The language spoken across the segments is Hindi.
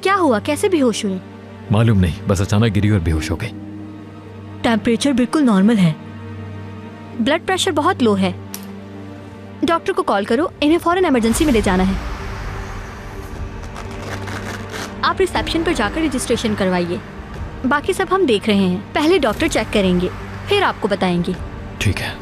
क्या हुआ, कैसे बेहोश हुए? मालूम नहीं, बस अचानक गिरी और बेहोश हो गई। टेम्परेचर बिल्कुल नॉर्मल है, ब्लड प्रेशर बहुत लो है। डॉक्टर को कॉल करो, इन्हें फौरन इमरजेंसी में ले जाना है। आप रिसेप्शन पर जाकर रजिस्ट्रेशन करवाइए, बाकी सब हम देख रहे हैं। पहले डॉक्टर चेक करेंगे, फिर आपको बताएंगे। ठीक है।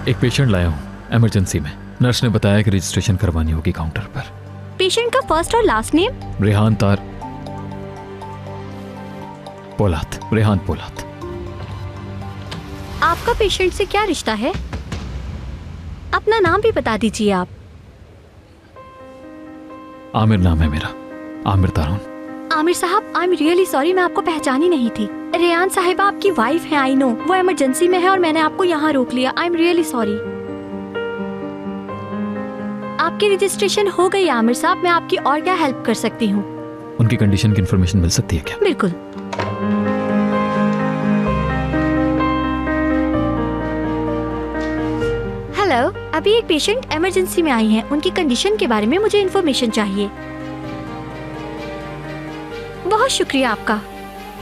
एक पेशेंट लाया हूँ इमरजेंसी में। नर्स ने बताया कि रजिस्ट्रेशन करवानी होगी काउंटर पर। पेशेंट का फर्स्ट और लास्ट नेम? रेहान तार पोलात। रेहान पोलात। आपका पेशेंट से क्या रिश्ता है? अपना नाम भी बता दीजिए आप। आमिर नाम है मेरा, आमिर तारून। आमिर साहब, आई एम रियली सॉरी, मैं आपको पहचानी नहीं थी। रेहान साहिबा आपकी वाइफ है, आई नो। वो इमरजेंसी में है और मैंने आपको यहाँ रोक लिया। I am really sorry. आपकी रजिस्ट्रेशन हो गई आमिर साहब, मैं आपकी और क्या हेल्प कर सकती हूँ? उनकी कंडीशन की इंफॉर्मेशन मिल सकती है क्या? बिल्कुल। हेलो, अभी एक पेशेंट इमरजेंसी में आई है, उनकी कंडीशन के बारे में मुझे इन्फॉर्मेशन चाहिए। बहुत शुक्रिया आपका।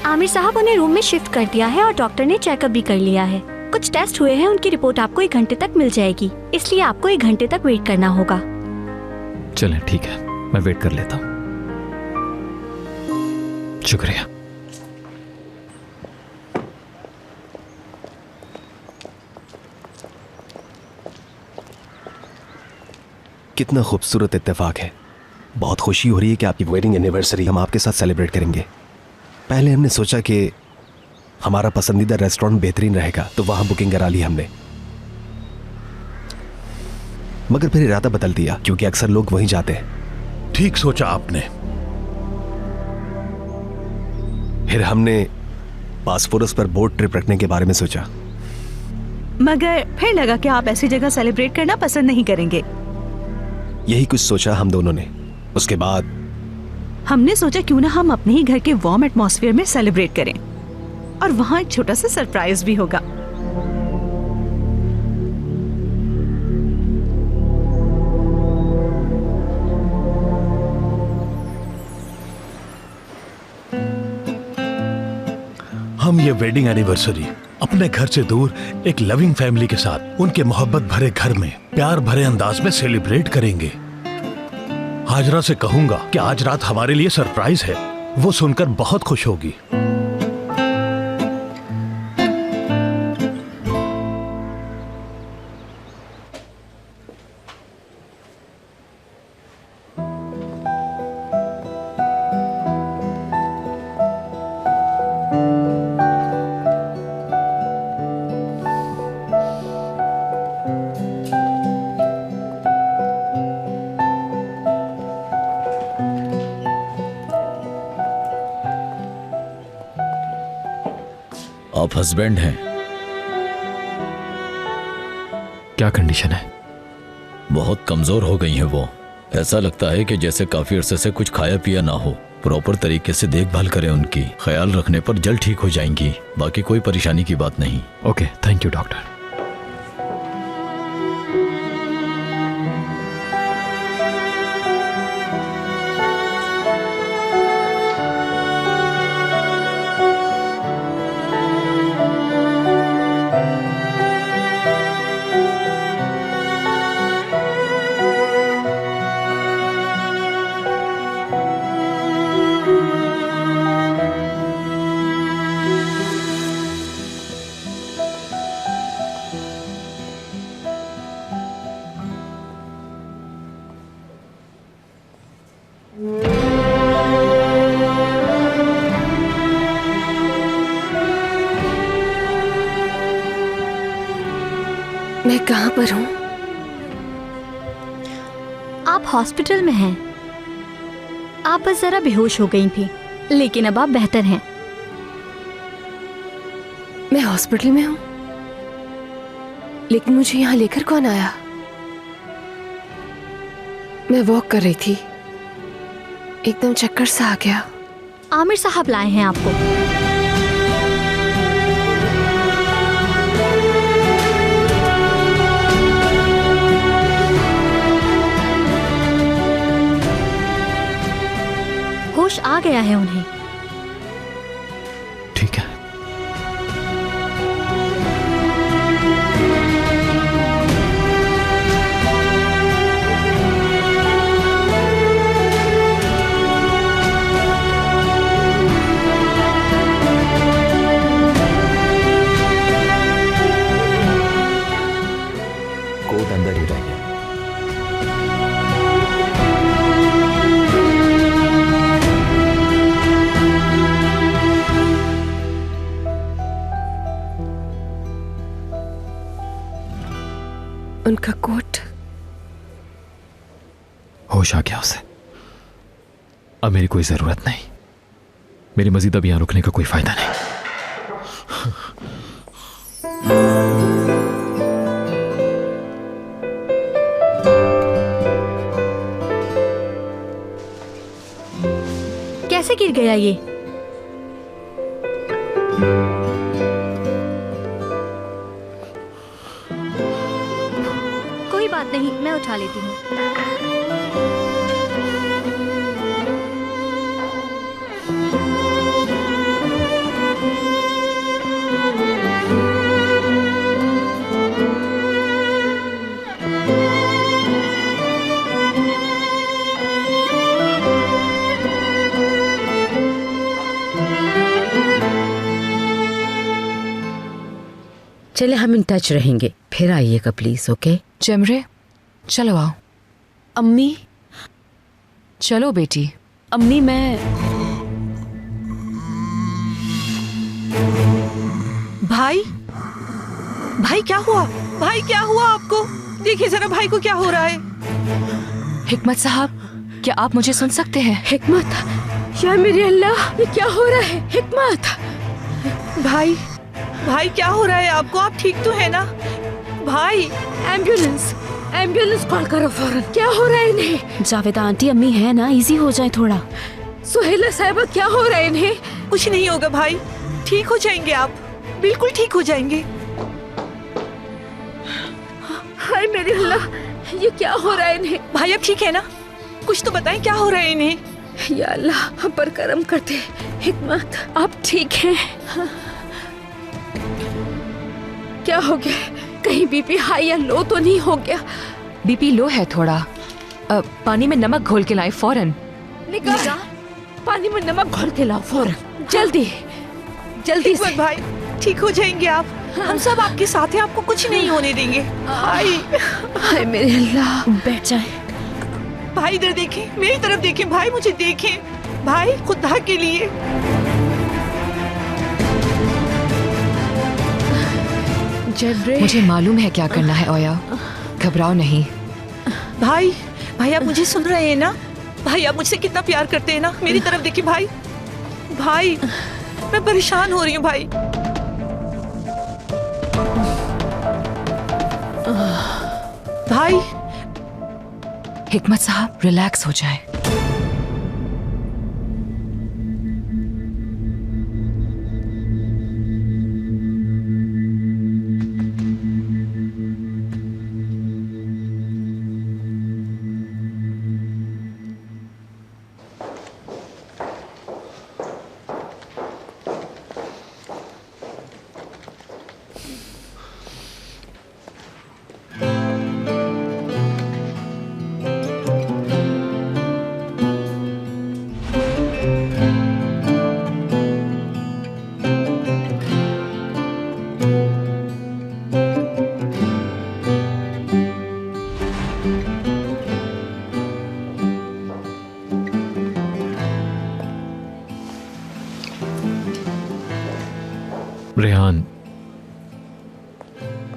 आमिर साहब, उन्हें रूम में शिफ्ट कर दिया है और डॉक्टर ने चेकअप भी कर लिया है। कुछ टेस्ट हुए हैं, उनकी रिपोर्ट आपको 1 घंटे तक मिल जाएगी, इसलिए आपको 1 घंटे तक वेट करना होगा। चलें, ठीक है, मैं वेट कर लेता हूँ। शुक्रिया। कितना खूबसूरत इत्तेफाक है। बहुत खुशी हो रही है कि आपकी वेडिंग एनिवर्सरी हम आपके साथ सेलिब्रेट करेंगे। पहले हमने सोचा कि हमारा पसंदीदा रेस्टोरेंट बेहतरीन रहेगा, तो वहां बुकिंग करा ली हमने। मगर फिर इरादा बदल दिया, क्योंकि अक्सर लोग वहीं जाते हैं। ठीक सोचा आपने। फिर हमने पासपोरस पर बोट ट्रिप रखने के बारे में सोचा, मगर फिर लगा कि आप ऐसी जगह सेलिब्रेट करना पसंद नहीं करेंगे। यही कुछ सोचा हम दोनों ने। उसके बाद हमने सोचा क्यों ना हम अपने ही घर के वार्म एटमॉस्फेयर में सेलिब्रेट करें, और वहाँ एक छोटा सा सरप्राइज भी होगा। हम ये वेडिंग एनिवर्सरी अपने घर से दूर एक लविंग फैमिली के साथ उनके मोहब्बत भरे घर में प्यार भरे अंदाज में सेलिब्रेट करेंगे। हाजरा से कहूंगा कि आज रात हमारे लिए सरप्राइज है, वो सुनकर बहुत खुश होगी। आप हस्बैंड हैं। क्या कंडीशन है? बहुत कमजोर हो गई हैं वो। ऐसा लगता है कि जैसे काफी अरसे से कुछ खाया पिया ना हो। प्रॉपर तरीके से देखभाल करें उनकी, ख्याल रखने पर जल्द ठीक हो जाएंगी। बाकी कोई परेशानी की बात नहीं। Okay, thank you doctor. मैं कहाँ पर हूँ? आप हॉस्पिटल में हैं। आप बस जरा बेहोश हो गई थी, लेकिन अब आप बेहतर हैं। मैं हॉस्पिटल में हूँ, लेकिन मुझे यहाँ लेकर कौन आया? मैं वॉक कर रही थी, एकदम चक्कर सा आ गया। आमिर साहब लाए हैं आपको। होश आ गया है उन्हें। ठीक है। कोट अंदर ही रह गया। उनका कोट। होश आ गया उसे। अब मेरी कोई जरूरत नहीं। मेरी मजीद अब यहाँ रुकने का कोई फायदा नहीं। कैसे गिर गया ये? कोई बात नहीं, मैं उठा लेती हूँ। चले हम इन टच रहेंगे, फिर आइएगा प्लीज। ओके जमरे, चलो आओ। अम्मी, चलो बेटी। अम्मी मैं। भाई, भाई क्या हुआ? भाई क्या हुआ आपको? देखिए जरा भाई को क्या हो रहा है। हिकमत साहब, क्या आप मुझे सुन सकते हैं? हिकमत, या मेरे अल्लाह, ये क्या हो रहा है? हिकमत, भाई, भाई क्या हो रहा है आपको? आप ठीक तो है ना? भाई, एम्बुलेंस, एम्बुलेंस कॉल करो फौरन। क्या हो रहा है इन्हें? जावेदा आंटी, अम्मी है ना, इजी हो जाए थोड़ा। सुहेला साहिबा, क्या हो रहा है इन्हें? कुछ नहीं होगा भाई, ठीक हो जाएंगे आप, बिल्कुल ठीक हो जाएंगे। हाय मेरे अल्लाह, ये क्या हो रहा है इन्हें? भाई आप ठीक है ना? कुछ तो बताएं, क्या हो रहा है इन्हें? या अल्लाह, हम पर करम करते। हिकमत, आप ठीक हैं? क्या हो गया? कहीं बीपी हाई या लो तो नहीं हो गया? बीपी लो है थोड़ा। पानी में नमक घोल के लाए फौरन। निगाह, पानी में नमक घोल के लाओ फौरन, जल्दी जल्दी से। हिकमत भाई, ठीक हो जाएंगे आप। हम सब आपके साथ हैं, आपको कुछ नहीं होने देंगे। भाई, हाय मेरे अल्लाह, बैठ जाए। भाई इधर देखें, मेरी तरफ देखें, भाई मुझे देखें। भाई खुदा के लिए। मुझे मालूम है क्या करना है ओया, घबराओ नहीं। भाई, भाई आप मुझे सुन रहे हैं ना? भाई आप मुझसे कितना प्यार करते हैं ना? मेरी तरफ देखिए भाई। भाई, मैं परेशान हो रही हूँ भाई। आई। हिकमत साहब रिलैक्स हो जाएं।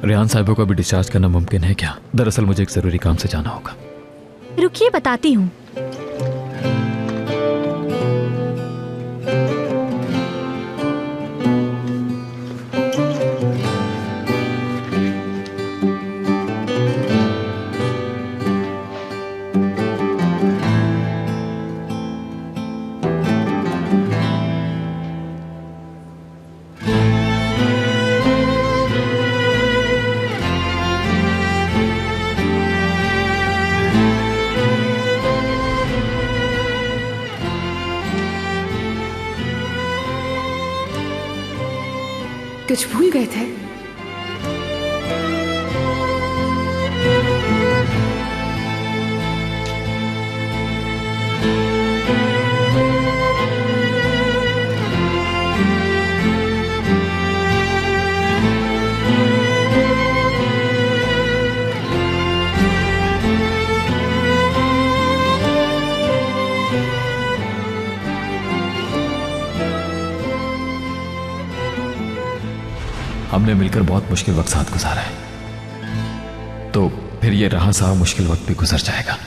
रेहान साहिबा को अभी डिस्चार्ज करना मुमकिन है क्या? दरअसल मुझे एक जरूरी काम से जाना होगा। रुकिए, बताती हूँ। कुछ भूल गए थे? हमने मिलकर बहुत मुश्किल वक्त साथ गुजारा है, तो फिर ये रहा साहब मुश्किल वक्त भी गुजर जाएगा।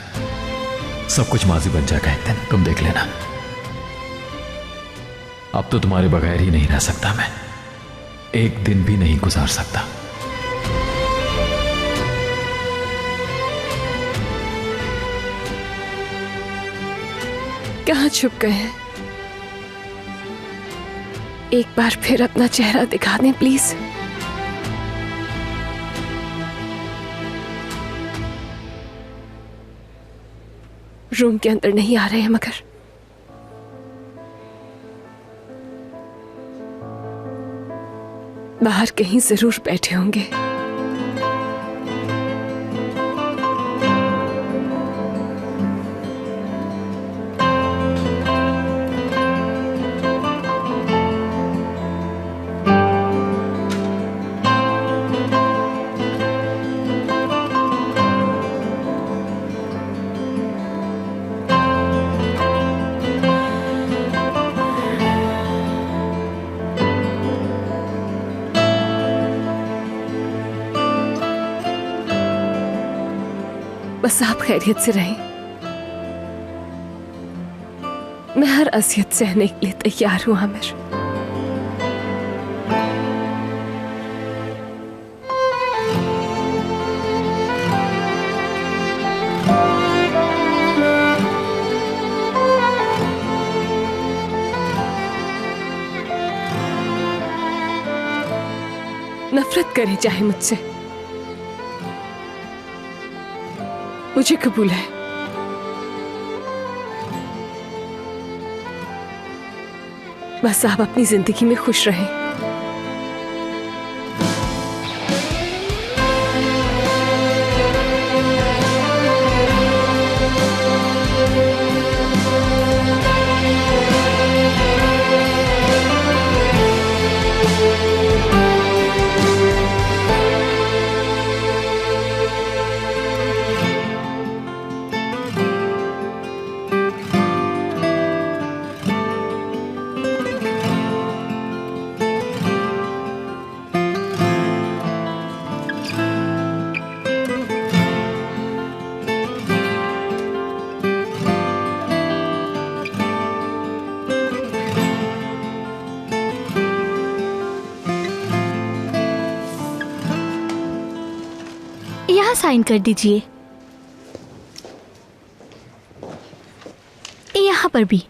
सब कुछ माजी बन जाएगा एक दिन, तुम देख लेना। अब तो तुम्हारे बगैर ही नहीं रह सकता मैं, एक दिन भी नहीं गुजार सकता। कहाँ छुप गए हैं? एक बार फिर अपना चेहरा दिखा दें प्लीज। रूम के अंदर नहीं आ रहे हैं मगर बाहर कहीं जरूर बैठे होंगे। बस आप खैरियत से रहें, मैं हर अज़ियत सहने के लिए तैयार हूं आमिर। नफरत करें चाहे मुझसे, मुझे कबूल है। बस आप अपनी जिंदगी में खुश रहें। यहाँ साइन कर दीजिए। पर भी।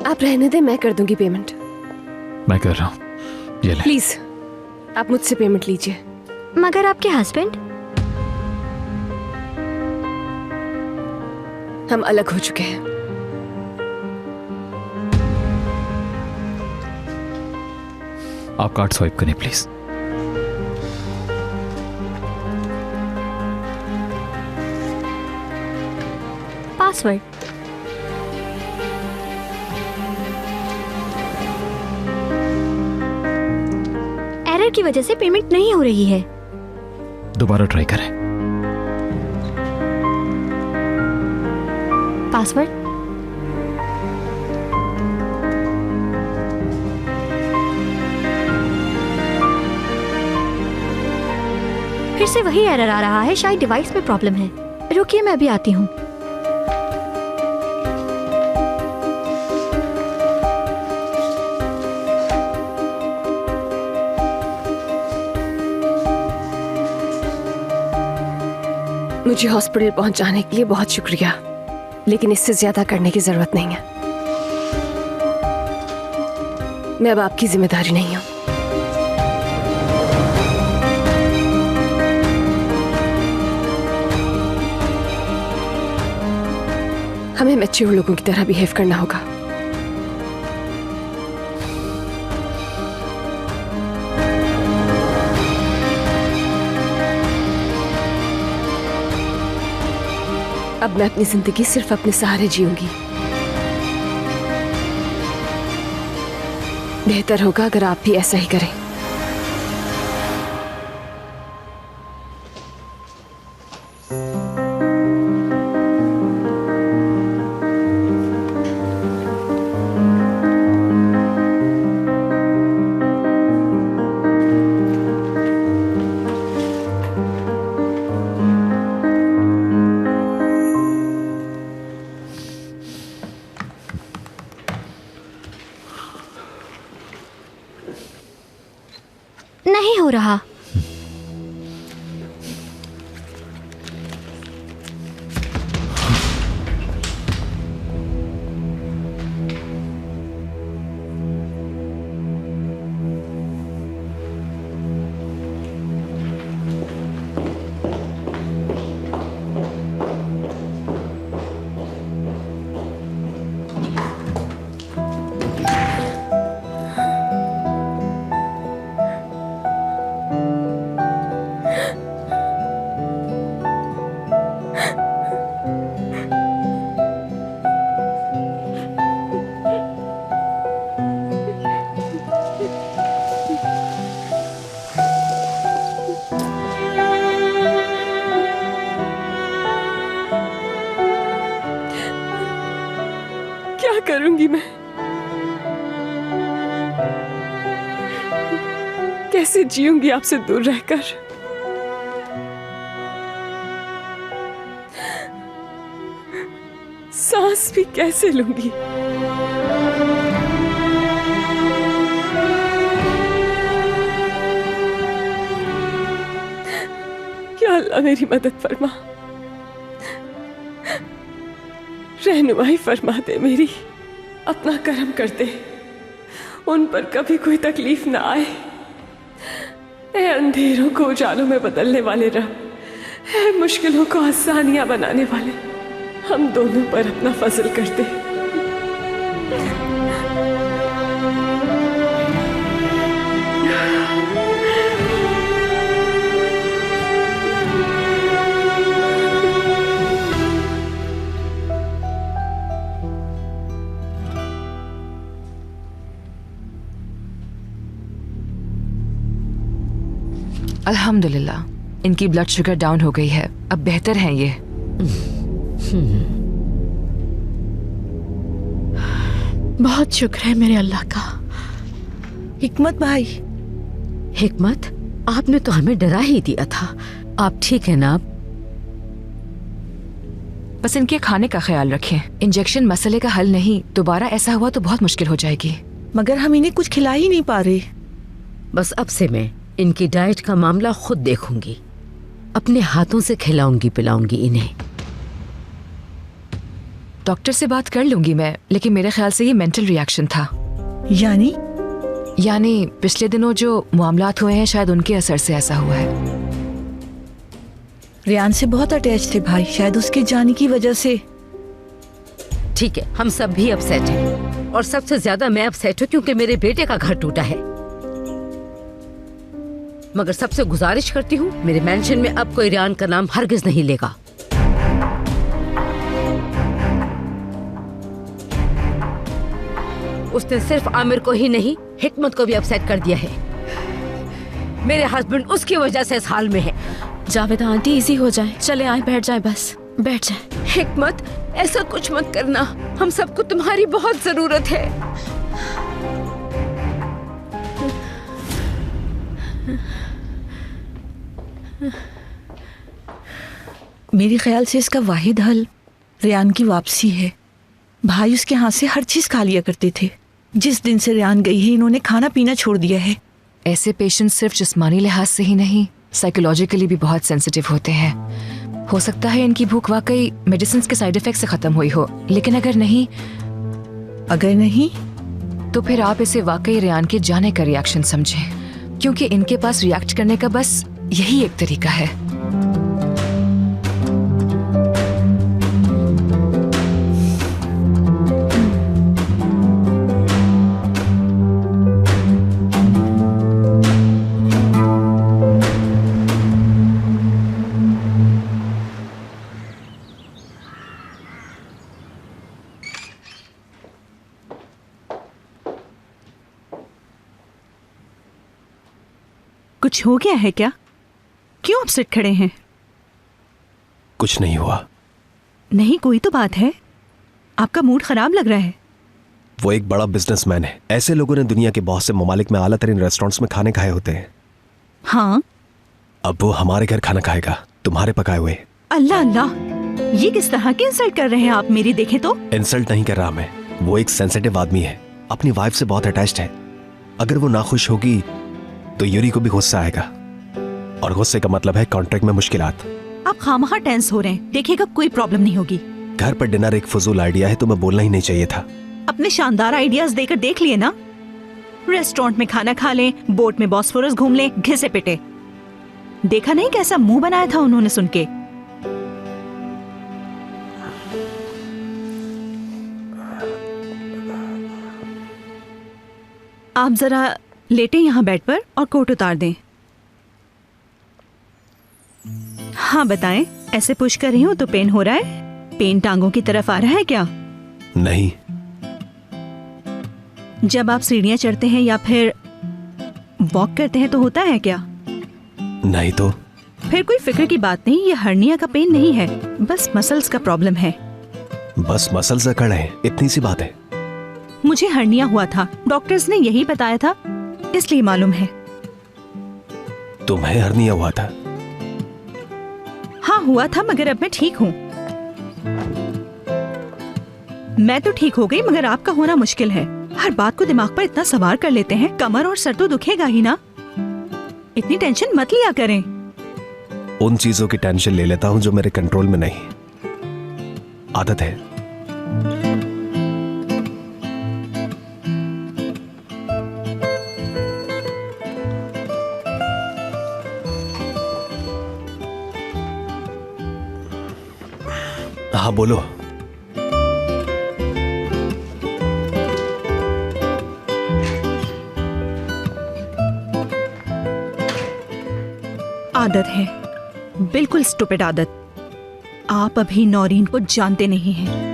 आप रहने दें, मैं कर दूंगी पेमेंट। मैं कर रहा हूँ, ये ले। प्लीज आप मुझसे पेमेंट लीजिए। मगर आपके हस्बैंड? हम अलग हो चुके हैं। आप कार्ड स्वाइप करें प्लीज। पासवर्ड। एरर की वजह से पेमेंट नहीं हो रही है। दोबारा ट्राई करें। पासवर्ड। फिर से वही एरर आ रहा है, शायद डिवाइस में प्रॉब्लम है। रुकिए, मैं अभी आती हूँ। मुझे हॉस्पिटल पहुंचाने के लिए बहुत शुक्रिया, लेकिन इससे ज्यादा करने की जरूरत नहीं है। मैं अब आपकी जिम्मेदारी नहीं हूं। हमें मैच्योर लोगों की तरह बिहेव करना होगा। अब मैं अपनी जिंदगी सिर्फ अपने सहारे जीऊंगी। बेहतर होगा अगर आप भी ऐसा ही करें। नहीं हो रहा। क्या करूंगी मैं? कैसे जीऊंगी आपसे दूर रहकर? सांस भी कैसे लूंगी? या अल्लाह मेरी मदद फरमा, रहनुमाई फरमा दे मेरी। अपना करम कर दे, उन पर कभी कोई तकलीफ ना आए। ऐ अंधेरों को उजालों में बदलने वाले रब, ऐ मुश्किलों को आसानियां बनाने वाले, हम दोनों पर अपना फजल कर दे। अल्हम्दुलिल्लाह, इनकी ब्लड शुगर डाउन हो गई है, अब बेहतर हैं ये। बहुत शुक्र है मेरे अल्लाह का। हिकमत भाई, हिकमत, आपने तो हमें डरा ही दिया था। आप ठीक है ना? बस इनके खाने का ख्याल रखें। इंजेक्शन मसले का हल नहीं, दोबारा ऐसा हुआ तो बहुत मुश्किल हो जाएगी। मगर हम इन्हें कुछ खिला ही नहीं पा रहे। बस अब से मैं इनकी डाइट का मामला खुद देखूंगी, अपने हाथों से खिलाऊंगी पिलाऊंगी इन्हें। डॉक्टर से बात कर लूंगी मैं, लेकिन मेरे ख्याल से ये मेंटल रिएक्शन था। यानी पिछले दिनों जो मामलात हुए हैं शायद उनके असर से ऐसा हुआ है। रियान से बहुत अटैच थे भाई, शायद उसके जाने की वजह से। ठीक है, हम सब भी अपसेट हैं और सबसे ज्यादा मैं अपसेट हूँ क्योंकि मेरे बेटे का घर टूटा है। मगर सबसे गुजारिश करती हूँ, मेरे मेंशन में अब कोई रियान का नाम हरगिज नहीं लेगा। उसने सिर्फ आमिर को ही नहीं, हिकमत को भी अपसेट कर दिया है। मेरे हस्बैंड उसकी वजह से इस हाल में है। जावेदा आंटी, इजी हो जाए, चले आए, बैठ जाए, बस बैठ जाए। हिकमत, ऐसा कुछ मत करना, हम सबको तुम्हारी बहुत जरूरत है। मेरे ख्याल से इसका वाहिद हल रियान की वापसी है। भाई उसके हाथ से हर चीज खा लिया करते थे। जिस दिन से रियान गई है इन्होंने खाना पीना छोड़ दिया है। ऐसे पेशेंट सिर्फ जिस्मानी लिहाज से ही नहीं, साइकोलॉजिकली भी बहुत सेंसिटिव होते हैं। हो सकता है इनकी भूख वाकई मेडिसिन के साइड इफेक्ट से खत्म हुई हो, लेकिन अगर नहीं तो फिर आप इसे वाकई रियान के जाने का रिएक्शन समझें, क्योंकि इनके पास रिएक्ट करने का बस यही एक तरीका है। कुछ हो गया है क्या? क्यों अपसेट खड़े हैं? कुछ नहीं हुआ। नहीं, कोई तो बात है। आपका मूड खराब लग रहा है। वो एक बड़ा बिजनेसमैन है। ऐसे लोगों ने दुनिया के बहुत से ममालिक में आला तरीन रेस्टोरेंट्स में खाने खाए होते हैं। हाँ, अब वो हमारे घर खाना खाएगा, तुम्हारे पकाए हुए। अल्लाह अल्लाह, ये किस तरह की इंसल्ट कर रहे हैं आप मेरी? देखें तो। इंसल्ट नहीं कर रहा मैं, वो एक सेंसिटिव आदमी है, अपनी वाइफ से बहुत अटैच्ड है। अगर वो नाखुश होगी तो यूरी को भी गुस्सा आएगा, और गुस्से का मतलब है कॉन्ट्रैक्ट में मुश्किलात। आप खामखा टेंस हो रहे हैं। देखिएगा कोई प्रॉब्लम नहीं होगी। घर पर डिनर एक फजूल आइडिया है, तुम्हें बोलना ही नहीं चाहिए था। अपने शानदार आइडियाज देकर देख लिए ना। रेस्टोरेंट में खाना खा लें, बोट में बॉस्फोरस घूम लें, घिसे पिटे। देखा नहीं कैसा मुंह बनाया था उन्होंने सुन के। आप जरा लेटे यहाँ बेड पर और कोट उतार दें। हाँ बताएं, ऐसे पुश कर रही हूँ तो पेन हो रहा है? पेन टांगों की तरफ आ रहा है क्या? नहीं। जब आप सीढ़ियाँ चढ़ते हैं या फिर वॉक करते हैं तो होता है क्या? नहीं तो? फिर कोई फिक्र की बात नहीं, ये हर्निया का पेन नहीं है, बस मसल्स का प्रॉब्लम है। बस मसल्स अकड़ है, इतनी सी बात है। मुझे हर्निया हुआ था, डॉक्टर्स ने यही बताया था, इसलिए मालूम है। तुम्हें हर्निया हुआ था? हाँ हुआ था, मगर अब मैं ठीक हूँ। मैं तो ठीक हो गई, मगर आपका होना मुश्किल है। हर बात को दिमाग पर इतना सवार कर लेते हैं, कमर और सर तो दुखेगा ही ना। इतनी टेंशन मत लिया करें। उन चीजों की टेंशन ले लेता हूँ जो मेरे कंट्रोल में नहीं। आदत है। हाँ बोलो। आदत है, बिल्कुल स्टूपिड आदत। आप अभी नौरीन को जानते नहीं हैं।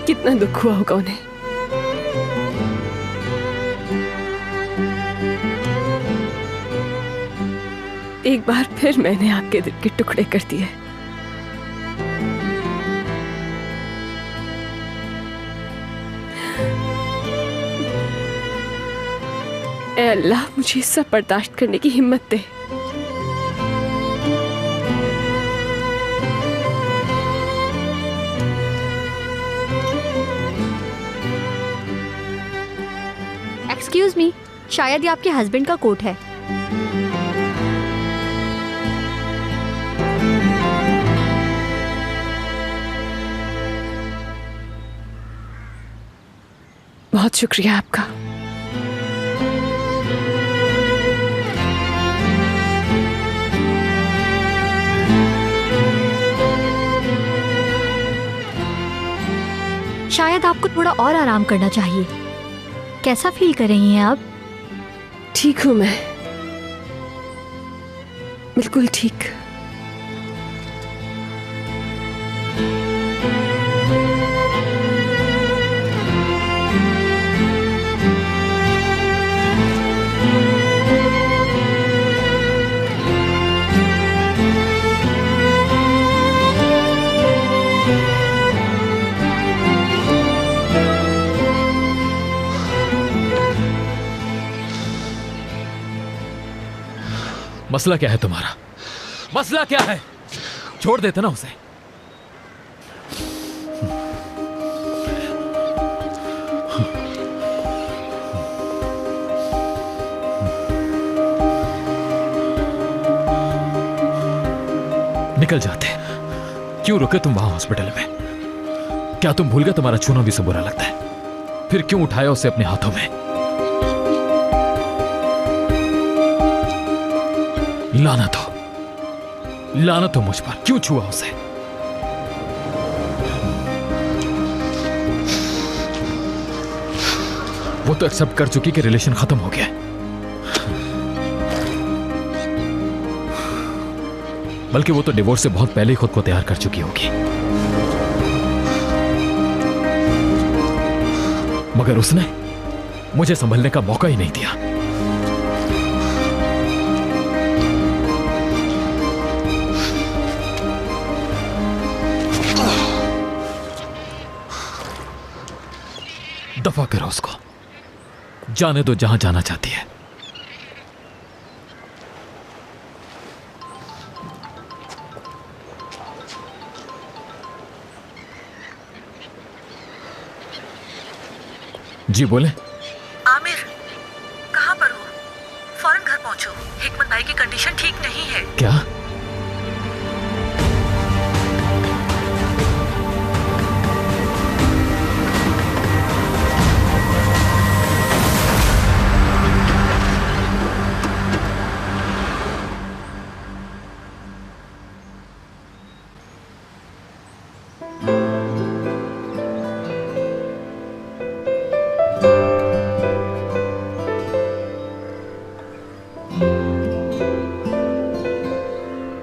कितना दुख हुआ होगा उन्हें। एक बार फिर मैंने आपके दिल के टुकड़े कर दिए। ऐ अल्लाह, मुझे सब बर्दाश्त करने की हिम्मत दे। एक्सक्यूज मी, शायद ये आपके हस्बैंड का कोट है। बहुत शुक्रिया आपका। शायद आपको थोड़ा और आराम करना चाहिए। कैसा फील कर रही हैं आप? ठीक हूं मैं, बिल्कुल ठीक। मसला क्या है तुम्हारा? मसला क्या है? छोड़ देते ना उसे। निकल जाते। क्यों रुके तुम वहां हॉस्पिटल में? क्या तुम भूल गए तुम्हारा छूना भी से बुरा लगता है? फिर क्यों उठाया उसे अपने हाथों में? लानत हो मुझ पर। क्यों छुआ उसे? वो तो एक्सेप्ट कर चुकी कि रिलेशन खत्म हो गया। बल्कि वो तो डिवोर्स से बहुत पहले ही खुद को तैयार कर चुकी होगी। मगर उसने मुझे संभलने का मौका ही नहीं दिया। दफा करो उसको, जाने दो जहां जाना चाहती है। जी बोले। आमिर, कहां पर हो? फौरन घर पहुंचो। हिकमत भाई की कंडीशन ठीक नहीं है। क्या?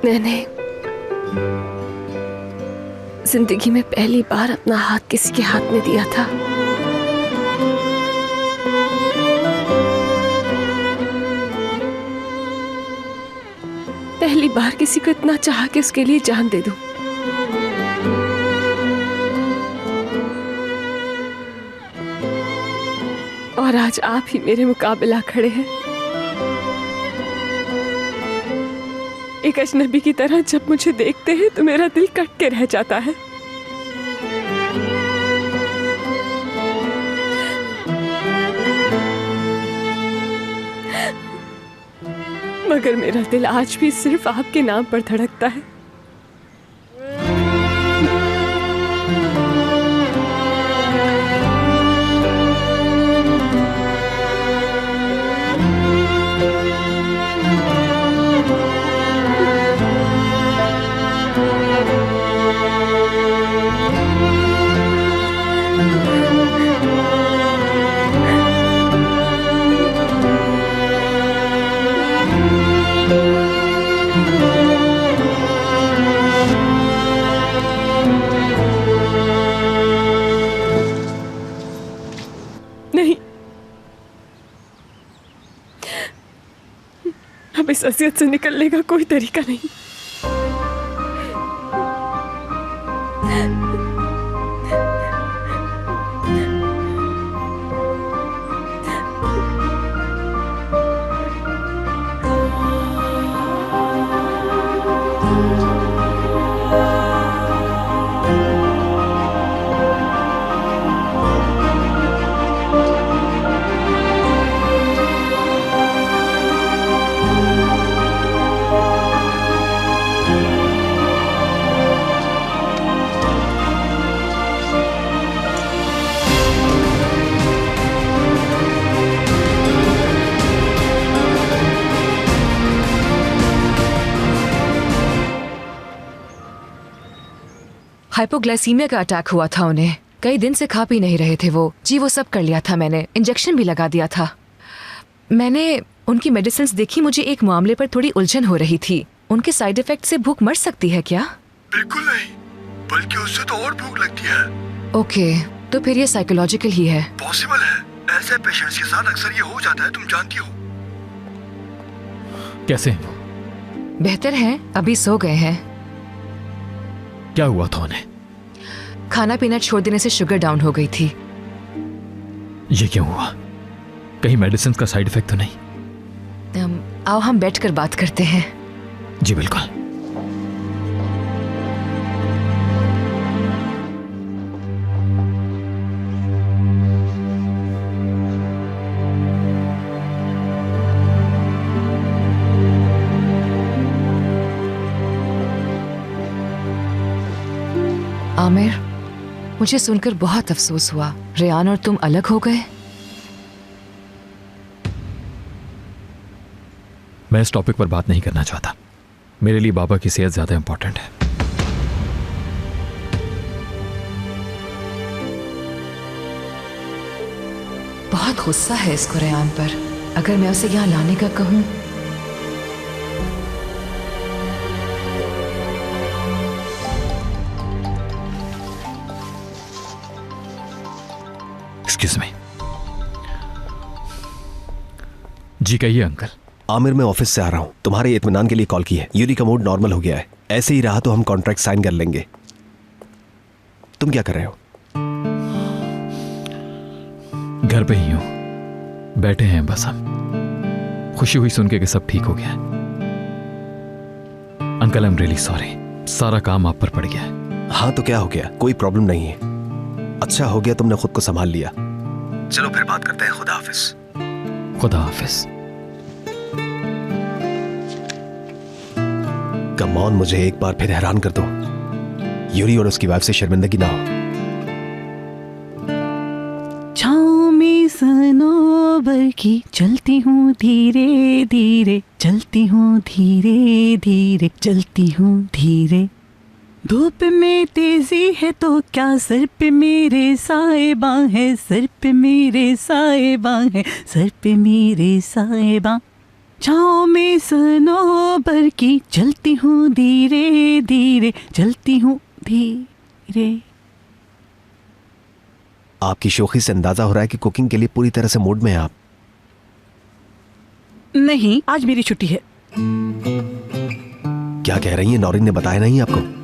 मैंने जिंदगी में पहली बार अपना हाथ किसी के हाथ में दिया था। पहली बार किसी को इतना चाहा कि उसके लिए जान दे दूं। और आज आप ही मेरे मुकाबला खड़े हैं, एक अजनबी की तरह। जब मुझे देखते हैं तो मेरा दिल कट के रह जाता है। मगर मेरा दिल आज भी सिर्फ आपके नाम पर धड़कता है। अब इस असियत से निकलने का कोई तरीका नहीं। हाइपोग्लाइसीमिया का अटैक हुआ था उन्हें। कई दिन से खा पी नहीं रहे थे वो। जी वो सब कर लिया था मैंने, इंजेक्शन भी लगा दिया था। मैंने उनकी मेडिसिन्स देखी। मुझे एक मामले पर थोड़ी उलझन हो रही थी। उनके साइड इफेक्ट से भूख मर सकती है क्या? बिल्कुल नहीं, बल्कि उससे तो और भूख लगती है। ओके, तो फिर ये साइकोलॉजिकल ही है। पॉसिबल है, ऐसे पेशेंट्स के साथ अक्सर ये हो जाता है, तुम जानती हो। कैसे हैं वो? बेहतर है, अभी सो गए हैं। क्या हुआ था उन्हें? खाना पीना छोड़ देने से शुगर डाउन हो गई थी। ये क्यों हुआ? कहीं मेडिसिन का साइड इफेक्ट तो नहीं? आओ हम बैठकर बात करते हैं। जी बिल्कुल। आमिर, मुझे सुनकर बहुत अफसोस हुआ। रेयान और तुम अलग हो गए। मैं इस टॉपिक पर बात नहीं करना चाहता। मेरे लिए बाबा की सेहत ज्यादा इंपॉर्टेंट है। बहुत गुस्सा है इसको रेयान पर। अगर मैं उसे यहाँ लाने का कहूँ। Excuse me. जी कहिए अंकल। आमिर, मैं ऑफिस से आ रहा हूँ, तुम्हारे इत्मीनान के लिए कॉल की है। यूरी का मूड नॉर्मल हो गया है। ऐसे ही रहा तो हम कॉन्ट्रैक्ट साइन कर लेंगे। तुम क्या कर रहे हो? घर पे ही हूं, बैठे हैं बस। हम खुशी हुई सुन के कि सब ठीक हो गया। Uncle I am really sorry, सारा काम आप पर पड़ गया है। हाँ तो क्या हो गया, कोई प्रॉब्लम नहीं है। अच्छा हो गया तुमने खुद को संभाल लिया। चलो फिर बात करते हैं। खुदा हाफिज। खुदा हाफिज। कम ऑन, मुझे एक बार फिर हैरान कर दो। यूरी और उसकी वाइफ से शर्मिंदगी ना हो। छाँव में सनोबर की चलती हूँ धीरे धीरे, चलती हूँ धीरे धीरे, चलती हूँ धीरे। धूप में तेजी है तो क्या, सर पे मेरे साएबां है, सर पे मेरे साएबां है, सर पे मेरे साएबां। छाँव में सनोबर की चलती हूँ धीरे धीरे, चलती हूँ धीरे। आपकी शोखी से अंदाजा हो रहा है कि कुकिंग के लिए पूरी तरह से मूड में हैं आप। नहीं, आज मेरी छुट्टी है। क्या कह रही हैं? नौरीन ने बताया नहीं आपको?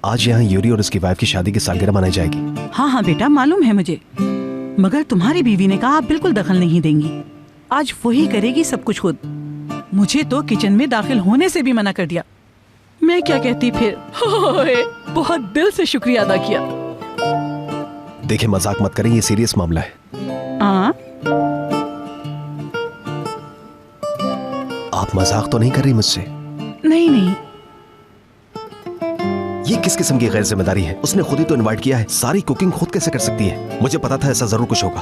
आज यहाँ यूरी और उसकी वाइफ की शादी की सालगिरह मनाई जाएगी। हाँ हाँ बेटा, मालूम है मुझे, मगर तुम्हारी बीवी ने कहा आप बिल्कुल दखल नहीं देंगी। आज वही करेगी सब कुछ खुद। मुझे तो किचन में दाखिल होने से भी मना कर दिया। मैं क्या कहती फिर। बहुत दिल से शुक्रिया अदा किया। देखिए मजाक मत करें, ये सीरियस मामला है। आप मजाक तो नहीं कर रही मुझसे? नहीं नहीं। ये किस किस्म की गैर जिम्मेदारी है? उसने खुद ही तो इनवाइट किया है, सारी कुकिंग खुद कैसे कर सकती है? मुझे पता था ऐसा जरूर कुछ होगा।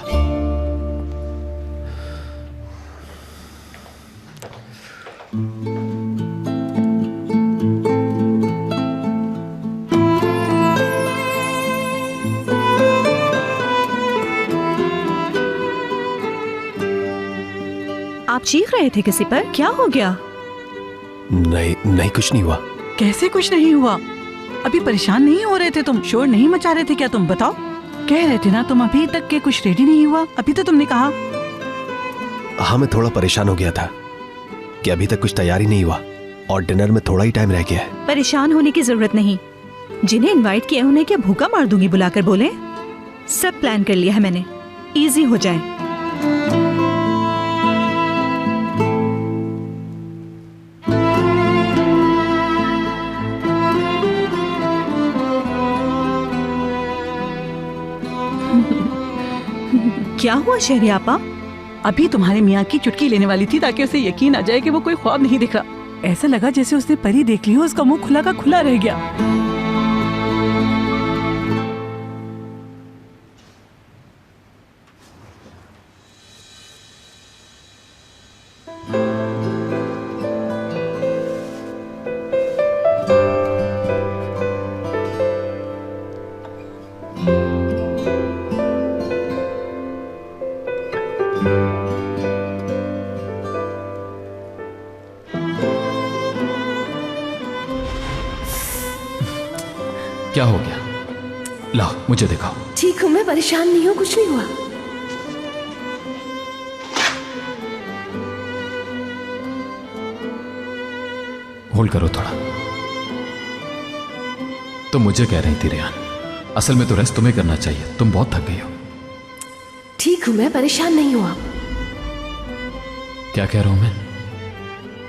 आप चीख रहे थे किसी पर? क्या हो गया? नहीं नहीं, कुछ नहीं हुआ। कैसे कुछ नहीं हुआ? अभी परेशान नहीं हो रहे थे तुम? शोर नहीं मचा रहे थे क्या तुम? बताओ। कह रहे थे ना तुम अभी तक के कुछ रेडी नहीं हुआ। अभी तो तुमने कहा। हाँ मैं थोड़ा परेशान हो गया था कि अभी तक कुछ तैयारी नहीं हुआ और डिनर में थोड़ा ही टाइम रह गया है। परेशान होने की जरूरत नहीं। जिन्हें इनवाइट किया उन्हें क्या भूखा मार दूंगी बुलाकर बोले? सब प्लान कर लिया है मैंने, इजी हो जाए। क्या हुआ शहरी आपा? अभी तुम्हारे मियाँ की चुटकी लेने वाली थी ताकि उसे यकीन आ जाए कि वो कोई ख्वाब नहीं दिख रहा। ऐसा लगा जैसे उसने परी देख ली हो, उसका मुंह खुला का खुला रह गया। क्या हो गया? लाओ मुझे दिखाओ। ठीक हूँ मैं, परेशान नहीं हूँ, कुछ नहीं हुआ। होल्ड करो थोड़ा। तुम मुझे कह रही थी रेहान, असल में तो रेस्ट तुम्हें करना चाहिए, तुम बहुत थक गई हो। ठीक हूँ मैं, परेशान नहीं हुआ। क्या कह रहा हूं मैं?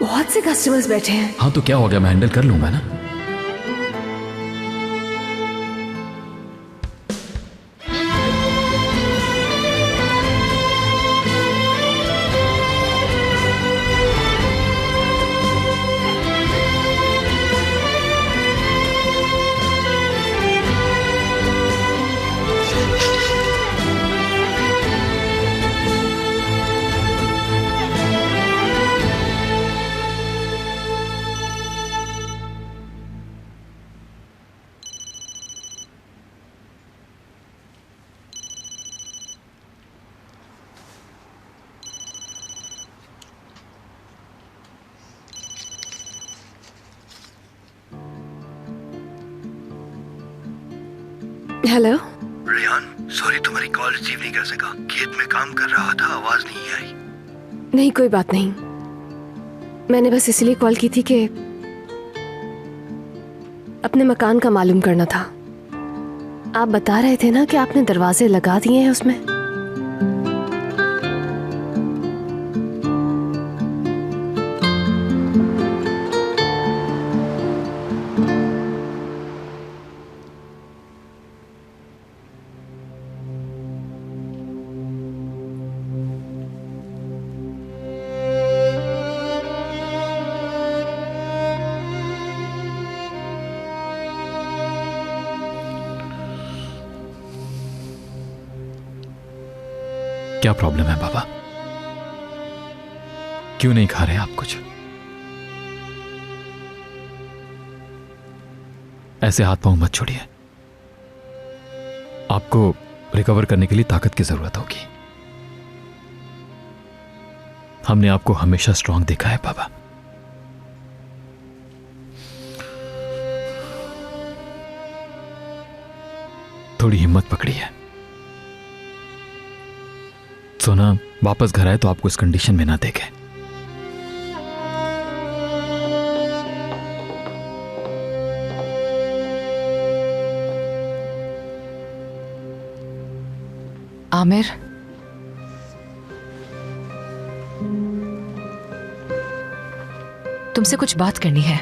बहुत से कस्टमर्स बैठे हैं। हाँ तो क्या हो गया, मैं हैंडल कर लूंगा ना। हेलो रेहान, सॉरी तुम्हारी कॉल रिसीव नहीं कर सका। खेत में काम कर रहा था, आवाज नहीं आई। नहीं कोई बात नहीं, मैंने बस इसलिए कॉल की थी कि अपने मकान का मालूम करना था। आप बता रहे थे ना कि आपने दरवाजे लगा दिए हैं उसमें। क्या प्रॉब्लम है बाबा? क्यों नहीं खा रहे आप कुछ? ऐसे हाथ पांव मत छोड़िए, आपको रिकवर करने के लिए ताकत की जरूरत होगी। हमने आपको हमेशा स्ट्रांग देखा है बाबा। थोड़ी हिम्मत पकड़िए। सोना वापस घर आए तो आपको इस कंडीशन में ना देखे। आमिर, तुमसे कुछ बात करनी है।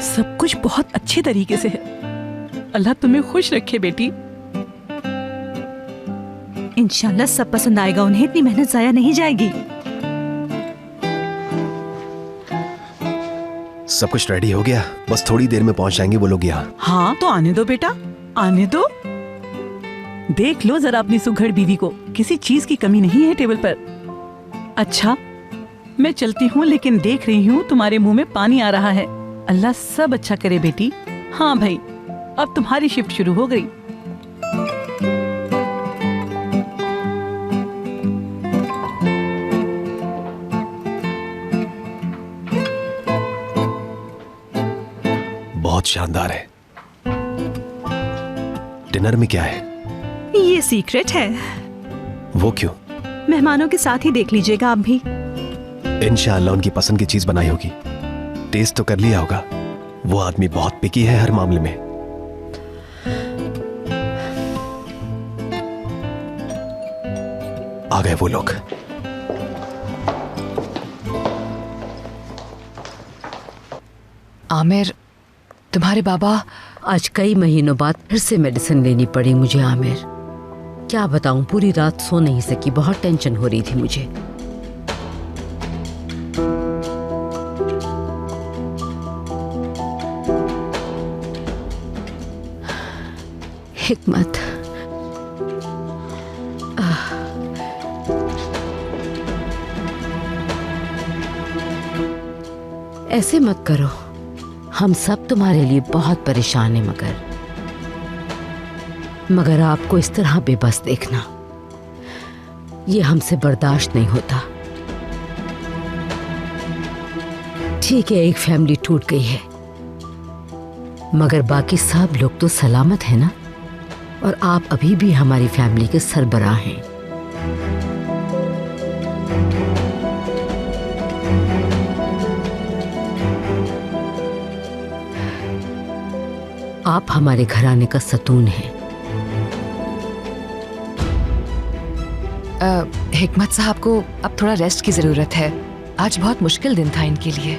सब कुछ बहुत अच्छे तरीके से है। अल्लाह तुम्हें खुश रखे बेटी। इंशाल्लाह सब पसंद आएगा उन्हें, इतनी मेहनत जाया नहीं जाएगी। सब कुछ रेडी हो गया, बस थोड़ी देर में पहुंच जाएंगे वो लोग यहाँ। हाँ तो आने दो बेटा, आने दो। देख लो जरा अपनी सुघड़ बीवी को, किसी चीज की कमी नहीं है टेबल पर। अच्छा मैं चलती हूँ, लेकिन देख रही हूँ तुम्हारे मुंह में पानी आ रहा है। अल्लाह सब अच्छा करे बेटी। हाँ भाई, अब तुम्हारी शिफ्ट शुरू हो गई। बहुत शानदार है। डिनर में क्या है? ये सीक्रेट है। वो क्यों? मेहमानों के साथ ही देख लीजिएगा आप भी। इंशाअल्लाह उनकी पसंद की चीज बनाई होगी। टेस्ट तो कर लिया होगा। वो आदमी बहुत पिकी है हर मामले में। आ गए वो लोग। आमिर, तुम्हारे बाबा आज कई महीनों बाद फिर से मेडिसिन लेनी पड़ी मुझे आमिर। क्या बताऊं, पूरी रात सो नहीं सकी, बहुत टेंशन हो रही थी मुझे। हिकमत, ऐसे मत करो, हम सब तुम्हारे लिए बहुत परेशान हैं, मगर आपको इस तरह बेबस देखना ये हमसे बर्दाश्त नहीं होता। ठीक है, एक फैमिली टूट गई है, मगर बाकी सब लोग तो सलामत है ना, और आप अभी भी हमारी फैमिली के सरबराह हैं। आप हमारे घराने का सतून हैं। हिकमत साहब को अब थोड़ा रेस्ट की जरूरत है। आज बहुत मुश्किल दिन था इनके लिए।